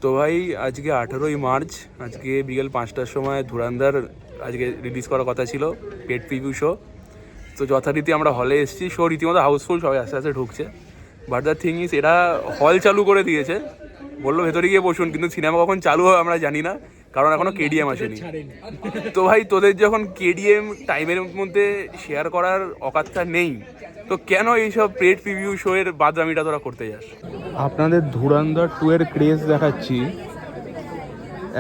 তো ভাই আজকে 18ই মার্চ, আজকে বিকেল 5টার সময় ধুরন্ধর আজকে রিলিজ করার কথা ছিল, পেড প্রিভিউ শো। তো যথারীতি আমরা হলে এসেছি, শো রীতিমতো হাউসফুল, সবাই আস্তে আস্তে ঢুকছে। বাট দ্য থিং ইজ, এরা হল চালু করে দিয়েছে, বললো ভেতরে গিয়ে বসুন, কিন্তু সিনেমা কখন চালু হয় আমরা জানি না, কারণ এখনও কেডিএম আসেনি। তো ভাই তোদের যখন কেডিএম টাইমের মধ্যে শেয়ার করার অকাতটা নেই, তো কেন এইসব পেড প্রিভিউ শো এর বাদরামিটা তোরা করতে যাস? আপনাদের ধুরন্ধর 2 এর ক্রেজ দেখাচ্ছি,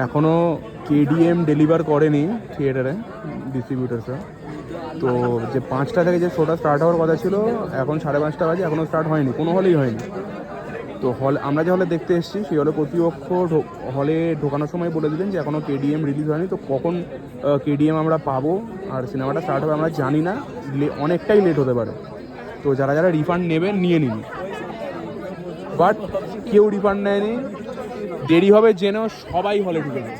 এখনও কেডিএম ডেলিভার করেনি থিয়েটারে, ডিস্ট্রিবিউটার্সরা। তো যে 5টা থেকে যে শোটা স্টার্ট হওয়ার কথা ছিল, এখন 5:30 বাজে, এখনও স্টার্ট হয়নি, কোনো হলেই হয়নি। তো আমরা যে হলে দেখতে এসেছি, সেই হলে কর্তৃপক্ষ হলে ঢোকানোর সময় বলে দিলেন যে এখনও কেডিএম রিলিজ হয়নি, তো কখন কেডিএম আমরা পাবো আর সিনেমাটা স্টার্ট হবে আমরা জানি না, অনেকটাই লেট হতে পারে। তো যারা যারা রিফান্ড নেবেন নিয়ে নিন, বাট কেউ রিফান্ড নেয়নি, দেরি হবে জেনেও সবাই হলে ঢুকেছে।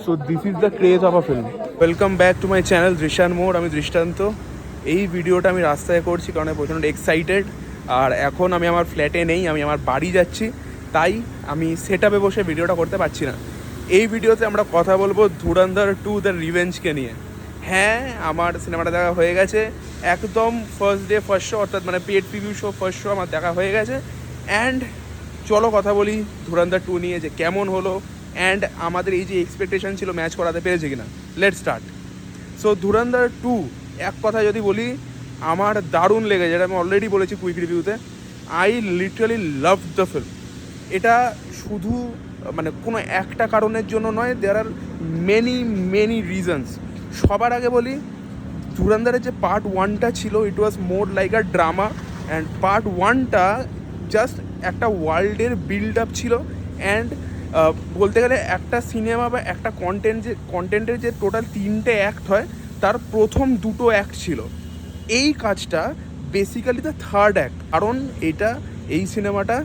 So this is the craze of a film. Welcome back to my channel দৃশ্যান মোড়, আমি দৃষ্টান্ত। এই ভিডিওটা আমি রাস্তায় করছি কারণ আমি প্রচণ্ড এক্সাইটেড। আর এখন আমি আমার ফ্ল্যাটে নেই, আমি আমার বাড়ি যাচ্ছি, তাই আমি সেট আপে বসে ভিডিওটা করতে পারছি না। এই ভিডিওতে আমরা কথা বলবো ধুরন্ধর 2 দ্য রিভেঞ্জকে নিয়ে। হ্যাঁ, আমার সিনেমাটা দেখা হয়ে গেছে একদম ফার্স্ট ডে ফার্স্ট শো, অর্থাৎ মানে paid preview show first show আমার দেখা হয়ে গেছে। অ্যান্ড চলো কথা বলি ধুরন্ধর 2 নিয়ে, যে কেমন হলো অ্যান্ড আমাদের এই যে এক্সপেকটেশন ছিল ম্যাচ করাতে পেরেছে কিনা। Let's start. সো ধুরন্ধর 2, এক কথা যদি বলি, আমার দারুণ লেগেছে, যেটা আমি অলরেডি বলেছি কুইক রিভিউতে। I literally love the film. এটা শুধু মানে কোনো একটা কারণের জন্য নয়, দেয়ার আর মেনি রিজনস। সবার আগে বলি, ধুরন্ধরের যে পার্ট 1টা ছিল, it was more like a drama, and part 1টা জাস্ট একটা ওয়ার্ল্ডের বিল্ড আপ ছিল। অ্যান্ড বলতে গেলে একটা সিনেমা বা একটা কন্টেন্টের যে টোটাল 3টে অ্যাক্ট হয়, তার প্রথম 2টো অ্যাক্ট ছিল। এই কাজটা বেসিক্যালি দ্য থার্ড অ্যাক্ট, কারণ এই সিনেমাটা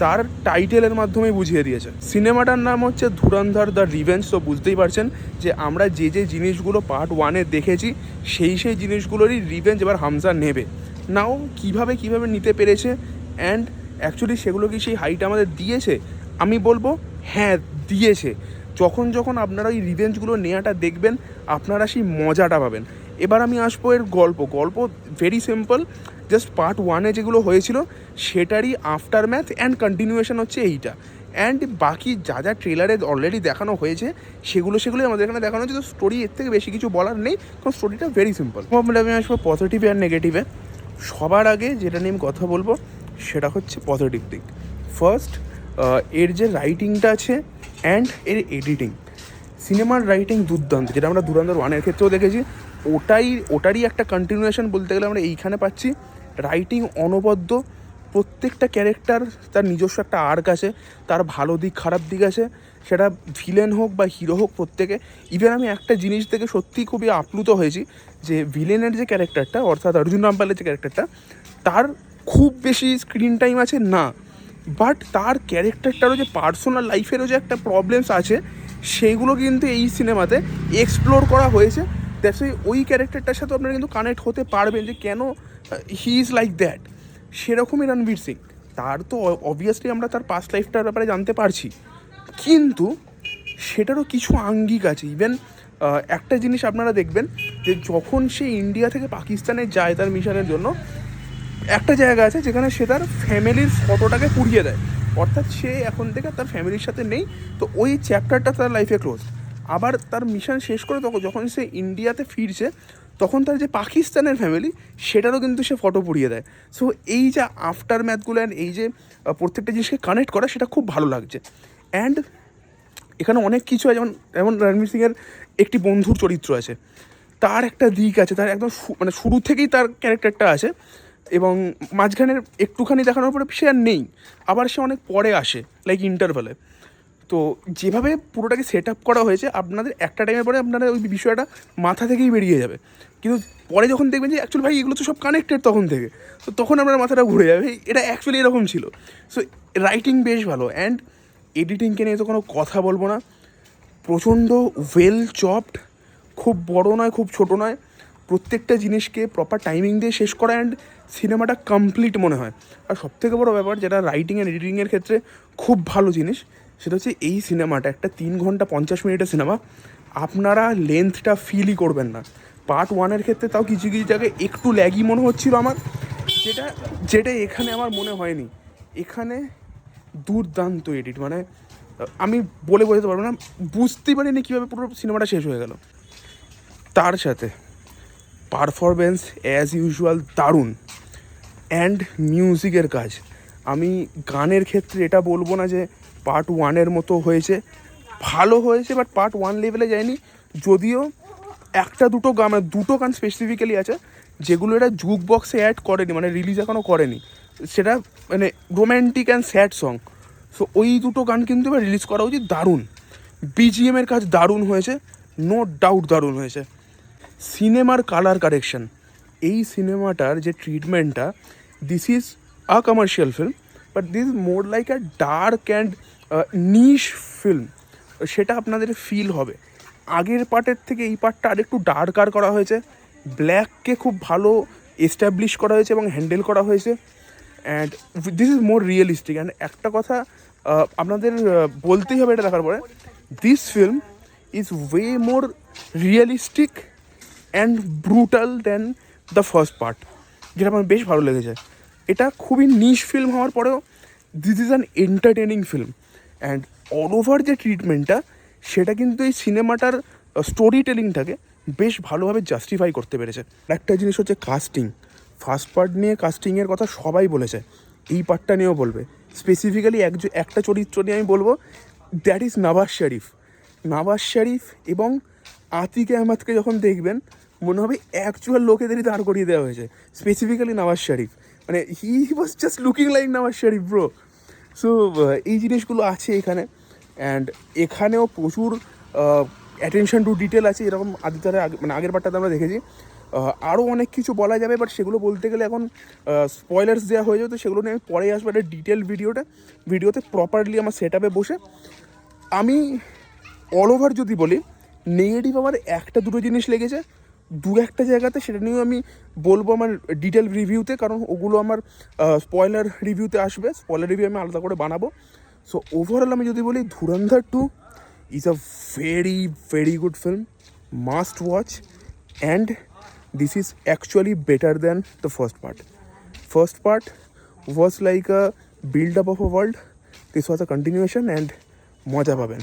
তার টাইটেলের মাধ্যমে বুঝিয়ে দিয়েছে। সিনেমাটার নাম হচ্ছে ধুরন্ধর দ্য রিভেঞ্জ। তো বুঝতেই পারছেন যে আমরা যে জিনিসগুলো পার্ট 1-এ দেখেছি, সেই জিনিসগুলোরই রিভেঞ্জ এবার হামজা নেবে। নাও কিভাবে নিতে পেরেছে, অ্যান্ড অ্যাকচুয়ালি সেগুলো কি সেই হাইট আমাদের দিয়েছে? আমি বলবো হ্যাঁ, দিয়েছে। যখন আপনারা ওই রিভেঞ্জগুলো নেওয়াটা দেখবেন, আপনারা সেই মজাটা পাবেন। এবার আমি আসবো এর গল্প ভেরি সিম্পল। জাস্ট পার্ট 1-এ যেগুলো হয়েছিল সেটারই আফটার ম্যাথ অ্যান্ড কন্টিনিউয়েশন হচ্ছে এইটা। অ্যান্ড বাকি যা ট্রেলারে অলরেডি দেখানো হয়েছে সেগুলোই আমাদের এখানে দেখানো হচ্ছে। তো স্টোরি এর থেকে বেশি কিছু বলার নেই, কারণ স্টোরিটা ভেরি সিম্পল। আমি আসবো পজিটিভে আর নেগেটিভে। সবার আগে যেটা নিয়ে আমি কথা বলবো সেটা হচ্ছে পজিটিভ দিক। ফার্স্ট, এর যে রাইটিংটা আছে অ্যান্ড এর এডিটিং, সিনেমার রাইটিং দুর্দান্ত, যেটা আমরা ধুরন্ধর 1-এর ক্ষেত্রেও দেখেছি। ওটারই একটা কন্টিনিউয়েশন বলতে গেলে আমরা এইখানে পাচ্ছি। রাইটিং অনবদ্য, প্রত্যেকটা ক্যারেক্টার তার নিজস্ব একটা আর্ক আছে, তার ভালো দিক খারাপ দিক আছে, সেটা ভিলেন হোক বা হিরো হোক প্রত্যেকে। ইভেন আমি একটা জিনিস থেকে সত্যিই খুবই আপ্লুত হয়েছি, যে ভিলেনের যে ক্যারেক্টারটা, অর্থাৎ অর্জুন রামপালের যে ক্যারেক্টারটা, তার খুব বেশি স্ক্রিন টাইম আছে না, বাট তার ক্যারেক্টারটারও যে পার্সোনাল লাইফেরও যে একটা প্রবলেমস আছে, সেইগুলো কিন্তু এই সিনেমাতে এক্সপ্লোর করা হয়েছে। দ্যাটস ওই ক্যারেক্টারটার সাথে আপনারা কিন্তু কানেক্ট হতে পারবেন, যে কেন হি ইজ লাইক দ্যাট। সেরকমই রণবীর সিং, তার তো অবভিয়াসলি আমরা তার পাস্ট লাইফটার ব্যাপারে জানতে পারছি, কিন্তু সেটারও কিছু আঙ্গিক আছে। ইভেন একটা জিনিস আপনারা দেখবেন, যে যখন সে ইন্ডিয়া থেকে পাকিস্তানে যায় তার মিশনের জন্য, একটা জায়গা আছে যেখানে সে তার ফ্যামিলির ফটোটাকে পুড়িয়ে দেয়, অর্থাৎ সে এখন থেকে তার ফ্যামিলির সাথে নেই। তো ওই চ্যাপ্টারটা তার লাইফে ক্লোজ। আবার তার মিশন শেষ করে যখন সে ইন্ডিয়াতে ফিরছে, তখন তার যে পাকিস্তানের ফ্যামিলি, সেটারও কিন্তু সে ফটো পুড়িয়ে দেয়। সো এই যে আফটার ম্যাথগুলো অ্যান্ড এই যে প্রত্যেকটা জিনিসকে কানেক্ট করা, সেটা খুব ভালো লাগছে। অ্যান্ড এখানে অনেক কিছু আছে, যেমন রণবীর সিংয়ের একটি বন্ধুর চরিত্র আছে, তার একটা দিক আছে, তার একদম মানে শুরু থেকেই তার ক্যারেক্টারটা আছে, এবং মাঝখানের একটুখানি দেখানোর পরে সে আর নেই, আবার সে অনেক পরে আসে, লাইক ইন্টারভ্যালে। তো যেভাবে পুরোটাকে সেট আপ করা হয়েছে, আপনাদের একটা টাইমের পরে আপনারা ওই বিষয়টা মাথা থেকেই বেরিয়ে যাবে, কিন্তু পরে যখন দেখবেন যে অ্যাকচুয়ালি ভাই এগুলো তো সব কানেক্টেড তখন থেকে, তো তখন আপনার মাথাটা ঘুরে যাবে, এটা অ্যাকচুয়ালি এরকম ছিল। সো রাইটিং বেশ ভালো, অ্যান্ড এডিটিংকে নিয়ে তো কোনো কথা বলবো না, প্রচণ্ড ওয়েল চপড, খুব বড় নয় খুব ছোট নয়, প্রত্যেকটা জিনিসকে প্রপার টাইমিং দিয়ে শেষ করা, অ্যান্ড সিনেমাটা কমপ্লিট মনে হয়। আর সবথেকে বড়ো ব্যাপার যেটা রাইটিং অ্যান্ড এডিটিংয়ের ক্ষেত্রে খুব ভালো জিনিস, সেটা হচ্ছে এই সিনেমাটা একটা 3 ঘন্টা 50 মিনিটের সিনেমা, আপনারা লেন্থটা ফিলই করবেন না। পার্ট 1-এর ক্ষেত্রে তাও কিছু কিছু জায়গায় একটু ল্যাগি মনে হচ্ছিলো আমার, যেটা যেটা এখানে আমার মনে হয়নি। এখানে দুর্দান্ত এডিট, মানে আমি বলে বোঝাতে পারবো না, বুঝতেই পারিনি কীভাবে পুরো সিনেমাটা শেষ হয়ে গেল। তার সাথে পারফরমেন্স অ্যাজ ইউজুয়াল দারুণ, অ্যান্ড মিউজিকের কাজ। আমি গানের ক্ষেত্রে এটা বলবো না যে পার্ট 1-এর মতো হয়েছে, ভালো হয়েছে, বাট পার্ট 1 লেভেলে যায়নি। যদিও একটা দুটো গান, মানে দুটো গান স্পেসিফিক্যালি আছে যেগুলো এটা জুক বক্সে অ্যাড করেনি, মানে রিলিজ এখনও করেনি, সেটা মানে romantic and sad song. So ওই দুটো গান কিন্তু এবার রিলিজ করা উচিত। দারুণ বিজিএমের কাজ, দারুণ হয়েছে, নো ডাউট দারুণ হয়েছে। সিনেমার কালার কারেকশন, এই সিনেমাটার যে ট্রিটমেন্টটা, this is a commercial film, but this is more like a dark and niche film, সেটা আপনাদের ফিল হবে। আগের পার্টের থেকে এই পার্টটা আরেকটু ডার্কার করা হয়েছে, ব্ল্যাককে খুব ভালো এস্টাবলিশ করা হয়েছে এবং হ্যান্ডেল করা হয়েছে, and this is more realistic. And একটা কথা আপনাদের বলতেই হবে এটা দেখার পরে, this film is way more realistic and brutal than the first part, যেটা আমার বেশ ভালো লেগেছে। এটা খুবই নিশ ফিল্ম হওয়ার পরেও this is an entertaining film, and all over যে ট্রিটমেন্টটা, সেটা কিন্তু এই সিনেমাটার স্টোরি টেলিংটাকে বেশ ভালোভাবে জাস্টিফাই করতে পেরেছে। একটা জিনিস হচ্ছে কাস্টিং। ফার্স্ট পার্ট নিয়ে কাস্টিংয়ের কথা সবাই বলেছে, এই পার্টটা নিয়েও বলবে। স্পেসিফিক্যালি একটা চরিত্র নিয়ে আমি বলবো, দ্যাট ইজ নওয়াজ শরীফ। নওয়াজ শরীফ এবং আতিক আহমেদকে যখন দেখবেন মনে হবে অ্যাকচুয়াল লোকেদেরই দাঁড় করিয়ে দেওয়া হয়েছে। স্পেসিফিক্যালি নওয়াজ শরীফ, মানে he was just looking like Nawaz Sharif bro. So এই জিনিসগুলো আছে এখানে, অ্যান্ড এখানেও প্রচুর অ্যাটেনশন টু ডিটেল আছে, এরকম আদিতারে মানে আগের পার্টটাতে আমরা দেখেছি। আরও অনেক কিছু বলা যাবে, বাট সেগুলো বলতে গেলে এখন স্পয়লার্স দেওয়া হয়ে যাবে, তো সেগুলো নিয়ে আমি পরে আসবো একটা ডিটেল ভিডিওতে প্রপারলি আমার সেট আপে বসে। আমি অল ওভার যদি বলি, নেগেটিভ আমার একটা দুটো জিনিস লেগেছে দু একটা জায়গাতে, সেটা নিয়েও আমি বলবো আমার ডিটেল রিভিউতে, কারণ ওগুলো আমার স্পয়লার রিভিউতে আসবে, স্পয়লার রিভিউ আমি আলাদা করে বানাবো। সো ওভারঅল আমি যদি বলি, ধুরন্ধর 2 is a very very good film, must watch, and this is actually better than the first part was like a build up of a world, this was a continuation, and মজা পাবেন।